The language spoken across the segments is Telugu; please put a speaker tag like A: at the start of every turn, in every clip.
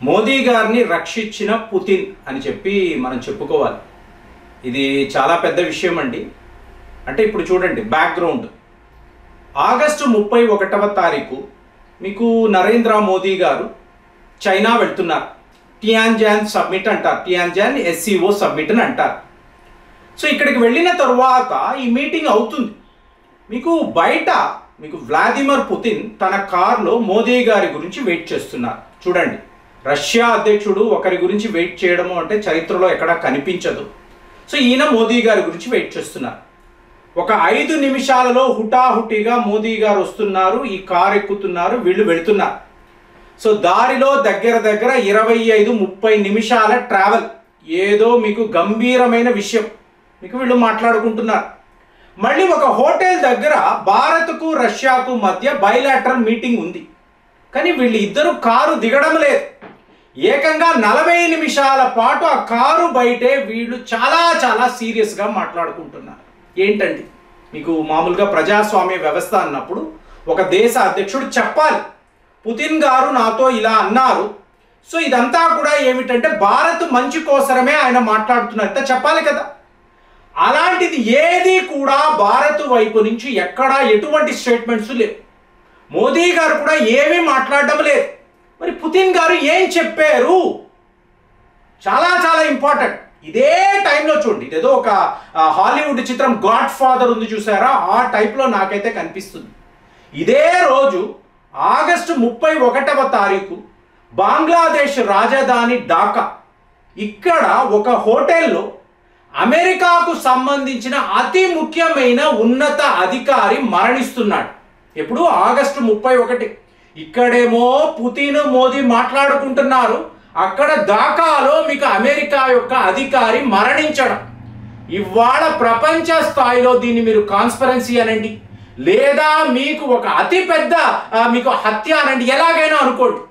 A: మోదీ గారిని రక్షించిన పుతిన్ అని చెప్పి మనం చెప్పుకోవాలి. ఇది చాలా పెద్ద విషయం అండి. అంటే ఇప్పుడు చూడండి బ్యాక్గ్రౌండ్. ఆగస్టు 31వ తారీఖు మీకు నరేంద్ర మోదీ గారు చైనా వెళ్తున్నారు. టియాన్జాన్ సబ్మిట్ అంటారు, టియాన్జాన్ SCO సబ్మిట్ అని అంటారు. సో ఇక్కడికి వెళ్ళిన తర్వాత ఈ మీటింగ్ అవుతుంది. మీకు బయట వ్లాదిమిర్ పుతిన్ తన కార్లో మోదీ గారి గురించి వెయిట్ చేస్తున్నారు. చూడండి, రష్యా అధ్యక్షుడు ఒకరి గురించి వెయిట్ చేయడము అంటే చరిత్రలో ఎక్కడా కనిపించదు. సో ఈయన మోదీ గారి గురించి వెయిట్ చేస్తున్నారు. ఒక 5 నిమిషాలలో హుటాహుటిగా మోదీ గారు వస్తున్నారు, ఈ కారు ఎక్కుతున్నారు, వీళ్ళు వెళుతున్నారు. సో దారిలో దగ్గర 25-30 నిమిషాల ట్రావెల్. ఏదో మీకు గంభీరమైన విషయం మీకు వీళ్ళు మాట్లాడుకుంటున్నారు. మళ్ళీ ఒక హోటల్ దగ్గర భారత్కు రష్యాకు మధ్య బైలాటరల్ మీటింగ్ ఉంది. కానీ వీళ్ళు ఇద్దరు కారు దిగడం లేదు. ఏకంగా 40 నిమిషాల పాటు ఆ కారు బయటే వీళ్ళు చాలా సీరియస్గా మాట్లాడుకుంటున్నారు. ఏంటండి, మీకు మామూలుగా ప్రజాస్వామ్య వ్యవస్థ అన్నప్పుడు ఒక దేశ అధ్యక్షుడు చెప్పాలి, పుతిన్ గారు నాతో ఇలా అన్నారు, సో ఇదంతా కూడా ఏమిటంటే భారత్ మంచి కోసమే ఆయన మాట్లాడుతున్నట్టు చెప్పాలి కదా. అలాంటిది ఏది కూడా భారత్ వైపు నుంచి ఎక్కడా ఎటువంటి స్టేట్మెంట్స్ లేవు. మోదీ గారు కూడా ఏమీ మాట్లాడడం లేదు. మరి పుతిన్ గారు ఏం చెప్పారు? చాలా ఇంపార్టెంట్. ఇదే టైంలో చూడండి, ఇదేదో ఒక హాలీవుడ్ చిత్రం గాడ్ ఫాదర్ ఉంది చూసారా, ఆ టైప్లో నాకైతే కనిపిస్తుంది. ఇదే రోజు ఆగస్టు 31వ తారీఖు బంగ్లాదేశ్ రాజధాని ఢాకా, ఇక్కడ ఒక హోటల్లో అమెరికాకు సంబంధించిన అతి ముఖ్యమైన ఉన్నత అధికారి మరణిస్తున్నాడు. ఎప్పుడు? ఆగస్టు 31. ఇక్కడేమో పుతిన్ మోదీ మాట్లాడుకుంటున్నారు, అక్కడ ఢాకాలో మీకు అమెరికా యొక్క అధికారి మరణించడం. ఇవాళ ప్రపంచ స్థాయిలో దీన్ని మీరు కాన్స్పరెన్సీ అనండి, లేదా మీకు ఒక అతిపెద్ద మీకు హత్య అనండి, ఎలాగైనా అనుకోండి.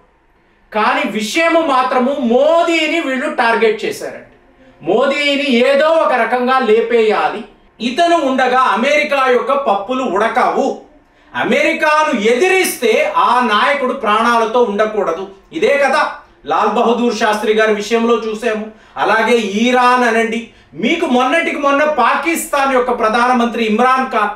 A: కానీ విషయము మాత్రము మోదీని వీళ్ళు టార్గెట్ చేశారండి. మోదీని ఏదో ఒక రకంగా లేపేయాలి. ఇతను ఉండగా అమెరికా యొక్క పప్పులు ఉడకవు. అమెరికాను ఎదిరిస్తే ఆ నాయకుడు ప్రాణాలతో ఉండకూడదు. ఇదే కదా లాల్ బహదూర్ శాస్త్రి గారి విషయంలో చూసాము. అలాగే ఇరాన్ అనండి, మీకు మొన్నటికి మొన్న పాకిస్తాన్ యొక్క ప్రధానమంత్రి ఇమ్రాన్ ఖాన్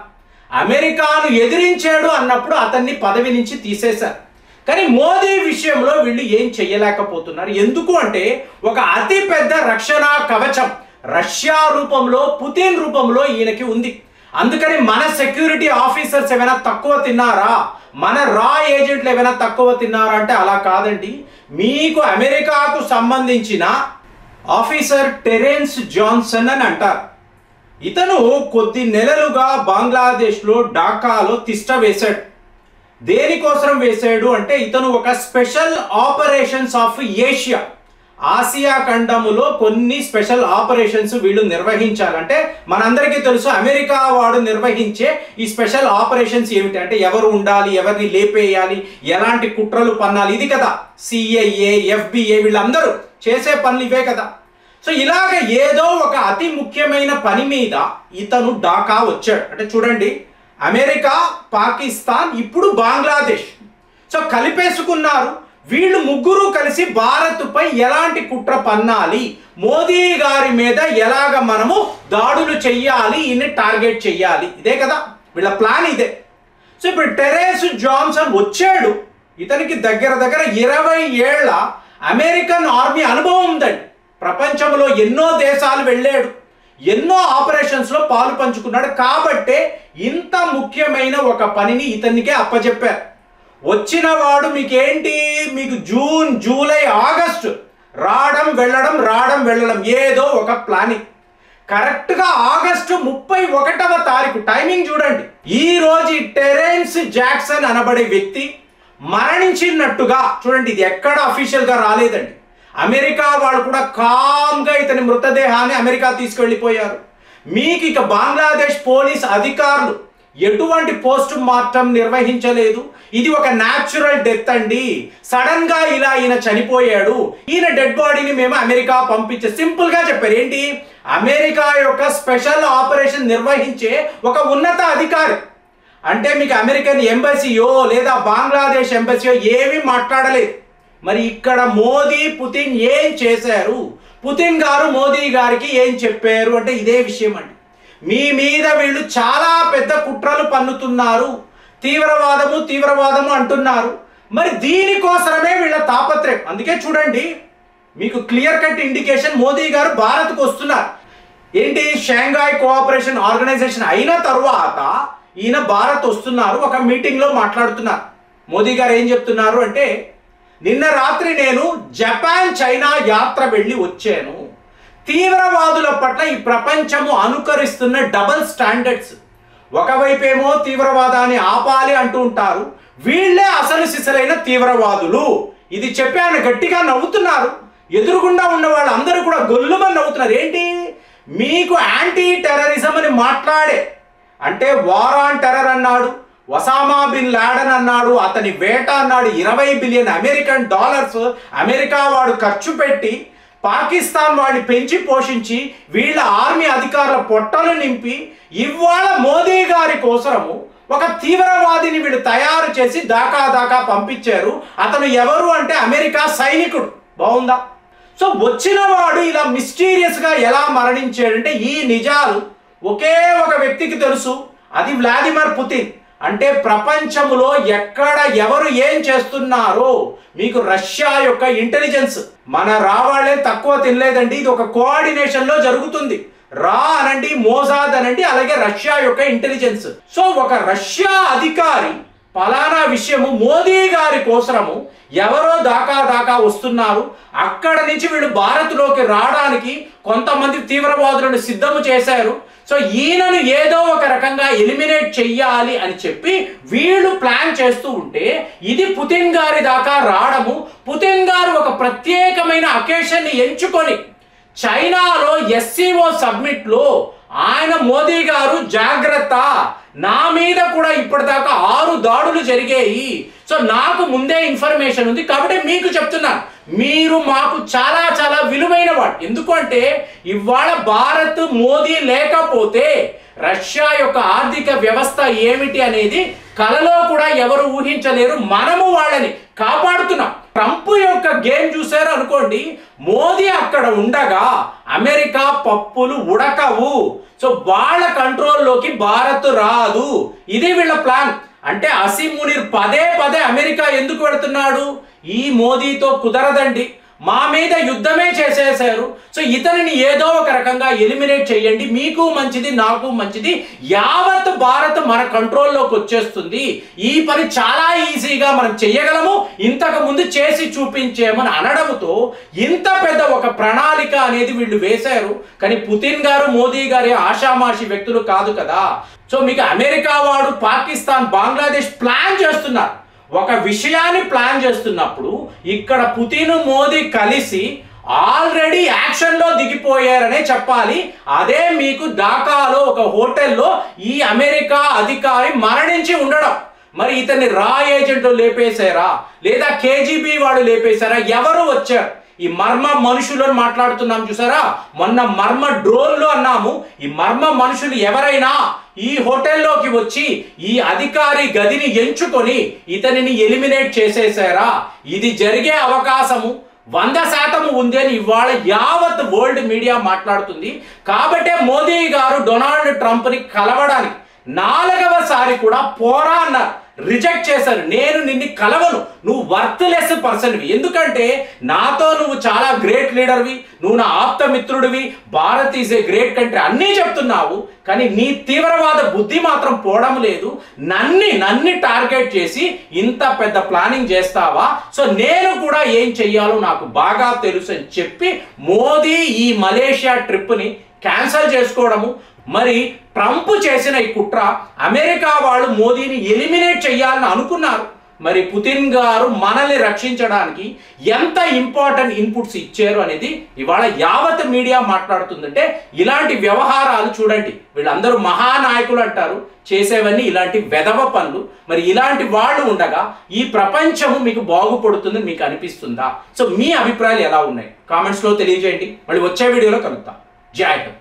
A: అమెరికాను ఎదిరించాడు అన్నప్పుడు అతన్ని పదవి నుంచి తీసేశారు. కానీ మోదీ విషయంలో వీళ్ళు ఏం చెయ్యలేకపోతున్నారు. ఎందుకు అంటే ఒక అతి పెద్ద రక్షణ కవచం రష్యా రూపంలో, పుతిన్ రూపంలో ఈయనకి ఉంది. అందుకని మన సెక్యూరిటీ ఆఫీసర్స్ ఏమైనా తక్కువ తిన్నారా, మన రా ఏజెంట్లు ఏమైనా తక్కువ తిన్నారా అంటే అలా కాదండి. మీకు అమెరికాకు సంబంధించిన ఆఫీసర్ టెరెన్స్ జాన్సన్ అని అంటారు. ఇతను కొద్ది నెలలుగా బంగ్లాదేశ్లో ఢాకాలో తిష్ట వేశాడు. దేనికోసం వేశాడు అంటే ఇతను ఒక స్పెషల్ ఆపరేషన్స్ ఆఫ్ ఏషియా, ఆసియా ఖండములో కొన్ని స్పెషల్ ఆపరేషన్స్ వీళ్ళు నిర్వహించాలంటే మనందరికీ తెలుసు అమెరికా వాడు నిర్వహించే ఈ స్పెషల్ ఆపరేషన్స్ ఏమిటి అంటే ఎవరు ఉండాలి, ఎవరిని లేపేయాలి, ఎలాంటి కుట్రలు పన్నాలి, ఇది కదా. CIA, FBI వీళ్ళందరూ చేసే పనులు ఇవే కదా. సో ఇలాగ ఏదో ఒక అతి ముఖ్యమైన పని మీద ఇతను ఢాకా వచ్చాడు. అంటే చూడండి, అమెరికా, పాకిస్తాన్, ఇప్పుడు బంగ్లాదేశ్, సో కలిపేసుకున్నారు. వీళ్ళు ముగ్గురు కలిసి భారత్పై ఎలాంటి కుట్ర పన్నాలి, మోదీ గారి మీద ఎలాగ మనము దాడులు చెయ్యాలి, ఈయన్ని టార్గెట్ చెయ్యాలి, ఇదే కదా వీళ్ళ ప్లాన్, ఇదే. సో ఇప్పుడు టెరెన్స్ జాన్సన్ వచ్చాడు. ఇతనికి దగ్గర 20 ఏళ్ల అమెరికన్ ఆర్మీ అనుభవం ఉందండి. ప్రపంచంలో ఎన్నో దేశాలు వెళ్ళాడు, ఎన్నో ఆపరేషన్స్లో పాలు పంచుకున్నాడు. కాబట్టే ఇంత ముఖ్యమైన ఒక పనిని ఇతనికే అప్పచెప్పారు. వచ్చిన వాడు మీకేంటి, మీకు జూన్, జూలై, ఆగస్టు రావడం వెళ్ళడం ఏదో ఒక ప్లానింగ్. కరెక్ట్గా ఆగస్టు 31వ తారీఖు టైమింగ్ చూడండి. ఈ రోజు టెరెన్స్ జాక్సన్ అనబడే వ్యక్తి మరణించినట్టుగా చూడండి. ఇది ఎక్కడ అఫీషియల్గా రాలేదండి. అమెరికా వాళ్ళు కూడా కామ్గా ఇతని మృతదేహాన్ని అమెరికా తీసుకెళ్ళిపోయారు. మీకు ఇక బంగ్లాదేశ్ పోలీస్ అధికారులు ఎటువంటి పోస్ట్ మార్టం నిర్వహించలేదు. ఇది ఒక న్యాచురల్ డెత్ అండి. సడన్ గా ఇలా ఈయన చనిపోయాడు, ఈయన డెడ్ బాడీని మేము అమెరికా పంపించే, సింపుల్ గా చెప్పారు. ఏంటి, అమెరికా యొక్క స్పెషల్ ఆపరేషన్ నిర్వహించే ఒక ఉన్నత అధికారి. అంటే మీకు అమెరికన్ ఎంబసీయో లేదా బంగ్లాదేశ్ ఎంబసీయో ఏమీ మాట్లాడలేదు. మరి ఇక్కడ మోదీ పుతిన్ ఏం చేశారు, పుతిన్ గారు మోదీ గారికి ఏం చెప్పారు అంటే ఇదే విషయం అండి. మీ మీద వీళ్ళు చాలా పెద్ద కుట్రలు పన్నుతున్నారు, తీవ్రవాదము అంటున్నారు. మరి దీనికోసమే వీళ్ళ తాపత్రయం. అందుకే చూడండి, మీకు క్లియర్ కట్ ఇండికేషన్, మోదీ గారు భారత్కు వస్తున్నారు. ఏంటి, షాంఘాయ్ కోఆపరేషన్ ఆర్గనైజేషన్ అయిన తర్వాత ఈయన భారత్ వస్తున్నారు. ఒక మీటింగ్లో మాట్లాడుతున్నారు. మోదీ గారు ఏం చెప్తున్నారు అంటే, నిన్న రాత్రి నేను జపాన్ చైనా యాత్ర వెళ్ళి వచ్చాను. తీవ్రవాదుల పట్ల ఈ ప్రపంచము అనుకరిస్తున్న డబుల్ స్టాండర్డ్స్, ఒకవైపేమో తీవ్రవాదాన్ని ఆపాలి అంటూ ఉంటారు, వీళ్ళే అసలు సిసలైన తీవ్రవాదులు. ఇది చెప్పి ఆయన గట్టిగా నవ్వుతున్నారు. ఎదురుగుండా ఉన్న వాళ్ళందరూ కూడా గొల్లుమని నవ్వుతున్నారు. ఏంటి, మీకు యాంటీ టెర్రరిజం అని మాట్లాడే, అంటే వార్ ఆన్ టెర్రర్ అన్నాడు, ఒసామా బిన్ లాడెన్ అన్నాడు, అతని వేట అన్నాడు, 20 బిలియన్ అమెరికన్ డాలర్స్ అమెరికా వాడు ఖర్చు పెట్టి పాకిస్తాన్ వాడిని పెంచి పోషించి వీళ్ళ ఆర్మీ అధికారుల పొట్టలు నింపి ఇవాళ మోదీ గారి కోసము ఒక తీవ్రవాదిని వీళ్ళు తయారు చేసి దాకా పంపించారు. అతను ఎవరు అంటే అమెరికా సైనికుడు. బాగుందా? సో వచ్చిన వాడు ఇలా మిస్టీరియస్గా ఎలా మరణించాడంటే ఈ నిజాలు ఒకే ఒక వ్యక్తికి తెలుసు, అది వ్లాదిమిర్ పుతిన్. అంటే ప్రపంచంలో ఎక్కడ ఎవరు ఏం చేస్తున్నారో మీకు రష్యా యొక్క ఇంటెలిజెన్స్, మన రావాళ్ళే తక్కువ తినలేదండి, ఇది ఒక కోఆర్డినేషన్లో జరుగుతుంది. రా అనండి, మోసాద్ అనండి, అలాగే రష్యా యొక్క ఇంటెలిజెన్స్. సో ఒక రష్యా అధికారి పలానా విషయము మోదీ గారి కోసము ఎవరో దాకా వస్తున్నారు, అక్కడ నుంచి వీళ్ళు భారత్లోకి రావడానికి కొంతమంది తీవ్రవాదులను సిద్ధము చేశారు. సో ఈయనను ఏదో ఒక రకంగా ఎలిమినేట్ చెయ్యాలి అని చెప్పి వీళ్ళు ప్లాన్ చేస్తూ ఉంటే ఇది పుతిన్ గారి దాకా రావడము, పుతిన్ గారు ఒక ప్రత్యేకమైన అకేషన్ని ఎంచుకొని చైనాలో SCO సబ్మిట్లో ఆయన మోదీ గారు జాగ్రత్త, నా మీద కూడా ఇప్పటిదాకా 6 దాడులు జరిగాయి, సో నాకు ముందే ఇన్ఫర్మేషన్ ఉంది కాబట్టి మీకు చెప్తున్నాను, మీరు మాకు చాలా చాలా విలువైన వాడు. ఎందుకంటే ఇవాళ భారత్ మోదీ లేకపోతే రష్యా యొక్క ఆర్థిక వ్యవస్థ ఏమిటి అనేది కలలో కూడా ఎవరు ఊహించలేరు. మనము వాళ్ళని కాపాడుతున్నాం. ట్రంప్ యొక్క గేమ్ చూసారు అనుకోండి, మోదీ అక్కడ ఉండగా అమెరికా పప్పులు ఉడకవు, సో వాళ్ళ కంట్రోల్లోకి భారత్ రాదు. ఇది వీళ్ళ ప్లాన్. అంటే అసీం మునీర్ పదే అమెరికా ఎందుకు వెళుతున్నాడు, ఈ మోదీతో కుదరదండి, మా మీద యుద్ధమే చేసేశారు, సో ఇతనిని ఏదో ఒక రకంగా ఎలిమినేట్ చేయండి, మీకు మంచిది నాకు మంచిది, యావత్ భారత్ మన కంట్రోల్లోకి వచ్చేస్తుంది, ఈ పని చాలా ఈజీగా మనం చెయ్యగలము, ఇంతకు ముందు చేసి చూపించేమని అనడంతో ఇంత పెద్ద ఒక ప్రణాళిక అనేది వీళ్ళు వేశారు. కానీ పుతిన్ గారు మోదీ గారి ఆషామాషి వ్యక్తులు కాదు కదా. సో మీకు అమెరికా వాడు పాకిస్తాన్ బంగ్లాదేశ్ ప్లాన్ చేస్తున్నారు. ఒక విషయాన్ని ప్లాన్ చేస్తున్నప్పుడు ఇక్కడ పుతిన్ మోదీ కలిసి ఆల్రెడీ యాక్షన్లో దిగిపోయారనే చెప్పాలి. అదే మీకు ఢాకాలో ఒక హోటల్లో ఈ అమెరికా అధికారి మరణించి ఉండడం. మరి ఇతన్ని రా ఏజెంట్లు లేపేశారా లేదా KGB వాడు లేపేశారా, ఎవరు వచ్చారు? ఈ మర్మ మనుషులను మాట్లాడుతున్నాం చూసారా, మొన్న మర్మ డ్రోన్లు అన్నాము. ఈ మర్మ మనుషులు ఎవరైనా ఈ హోటల్లోకి వచ్చి ఈ అధికారి గదిని ఎంచుకొని ఇతనిని ఎలిమినేట్ చేసేసారా? ఇది జరిగే అవకాశము 100% ఉంది అని ఇవాళ యావత్ వరల్డ్ మీడియా మాట్లాడుతుంది. కాబట్టే మోదీ గారు డొనాల్డ్ ట్రంప్ని కలవడానికి 4వ సారి కూడా పోరా అన్నారు, రిజెక్ట్ చేశారు. నేను నిన్ను కలవను, నువ్వు వర్త్లెస్ పర్సన్వి, ఎందుకంటే నాతో నువ్వు చాలా గ్రేట్ లీడర్వి, నువ్వు నా ఆప్త మిత్రుడివి, Bharat is a great country అన్నీ చెప్తున్నావు, కానీ నీ తీవ్రవాద బుద్ధి మాత్రం పోవడం లేదు. నన్ను టార్గెట్ చేసి ఇంత పెద్ద ప్లానింగ్ చేస్తావా? సో నేను కూడా ఏం చెయ్యాలో నాకు బాగా తెలుసు అని చెప్పి మోదీ ఈ మలేషియా ట్రిప్ని క్యాన్సిల్ చేసుకోవడము. మరి ట్రంప్ చేసిన ఈ కుట్ర, అమెరికా వాళ్ళు మోదీని ఎలిమినేట్ చేయాలని అనుకున్నారు. మరి పుతిన్ గారు మనల్ని రక్షించడానికి ఎంత ఇంపార్టెంట్ ఇన్పుట్స్ ఇచ్చారు అనేది ఇవాళ యావత్ మీడియా మాట్లాడుతుందంటే ఇలాంటి వ్యవహారాలు చూడండి. వీళ్ళందరూ మహానాయకులు అంటారు, చేసేవన్నీ ఇలాంటి వెధవ పనులు. మరి ఇలాంటి వాళ్ళు ఉండగా ఈ ప్రపంచము మీకు బాగుపడుతుందని మీకు అనిపిస్తుందా? సో మీ అభిప్రాయాలు ఎలా ఉన్నాయి కామెంట్స్లో తెలియజేయండి. మళ్ళీ వచ్చే వీడియోలో కలుద్దాం. జై హింద్.